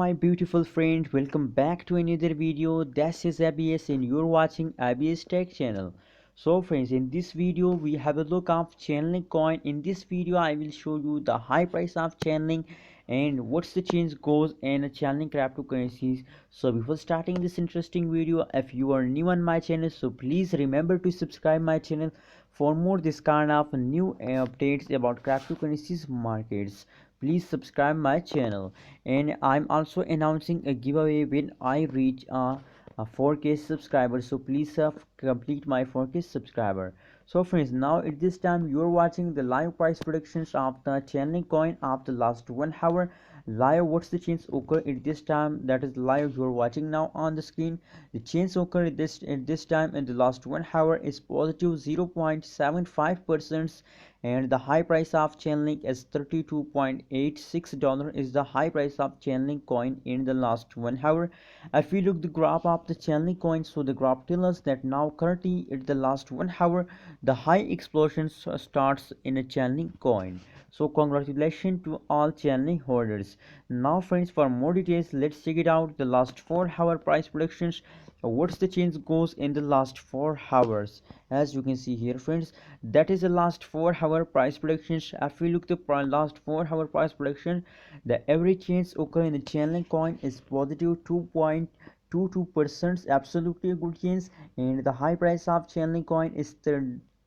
my beautiful friend, welcome back to another video. This is ABS and you're watching ABS Tech channel. So friends, in this video we have a look of Chainlink coin. In this video I will show you the high price of Chainlink and what's the change goes in Chainlink cryptocurrencies. So before starting this interesting video, if you are new on my channel, so please remember to subscribe my channel for more this kind of new updates about cryptocurrencies markets. Please subscribe my channel, and I'm also announcing a giveaway when I reach a 4k subscribers, so please complete my 4k subscriber. So friends, now at this time you are watching the live price predictions of the Chainlink coin of the last 1 hour. Live, what's the change occur at this time? That is live, you are watching now on the screen. The change occur at this time in the last 1 hour is positive 0.75%, and the high price of Chainlink is $32.86 is the high price of Chainlink coin in the last 1 hour. If we look the graph of the Chainlink coin, so the graph tells us that now currently at the last 1 hour the high explosion starts in a Chainlink coin. So congratulations to all Chainlink holders. Now friends, for more details let's check it out the last 4 hour price predictions. What's the change goes in the last 4 hours? As you can see here friends, that is the last 4 hour price predictions. If we look the last 4 hour price prediction, the average change occur in the Chainlink coin is positive 2.22%, absolutely a good change, and the high price of Chainlink coin is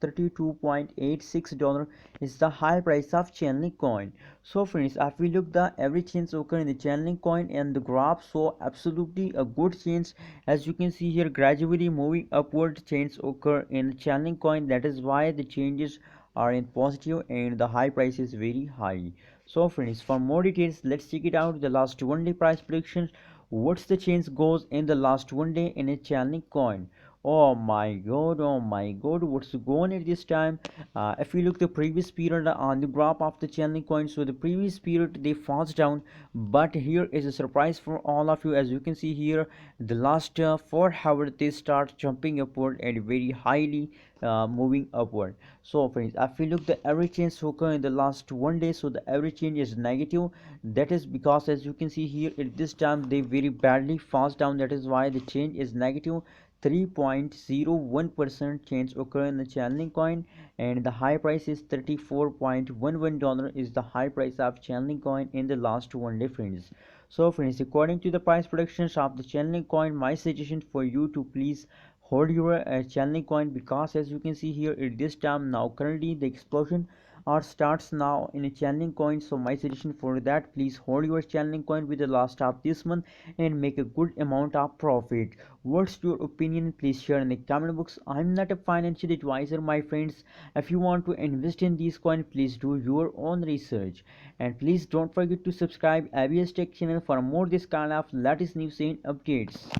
$32.86 is the high price of Chainlink coin. So friends, if we look the average change occur in the Chainlink coin and the graph, so absolutely a good change. As you can see here, gradually moving upward change occur in Chainlink coin. That is why the changes are in positive and the high price is very high. So friends, for more details let's check it out the last 1 day price predictions. What's the change goes in the last 1 day in a Chainlink coin? Oh my god, oh my god, what's going at this time? If we look the previous period on the graph of the Chainlink coin, so the previous period they falls down, but here is a surprise for all of you. As you can see here, the last 4 hours they start jumping upward and very highly moving upward. So friends, if we look the average change occur in the last 1 day, so the average change is negative. That is because as you can see here at this time they very badly falls down. That is why the change is negative. 3.01% change occur in the Chainlink coin, and the high price is $34.11 is the high price of Chainlink coin in the last 1 day friends. So friends, according to the price predictions of the Chainlink coin, my suggestion for you to please hold your Chainlink coin, because as you can see here at this time now currently the explosion or starts now in a Chainlink coin. So my suggestion for that, please hold your Chainlink coin with the last of this month and make a good amount of profit. What's your opinion? Please share in the comment box. I'm not a financial advisor my friends. If you want to invest in these coins, please do your own research, and please don't forget to subscribe ABS Tech channel for more this kind of latest news and updates.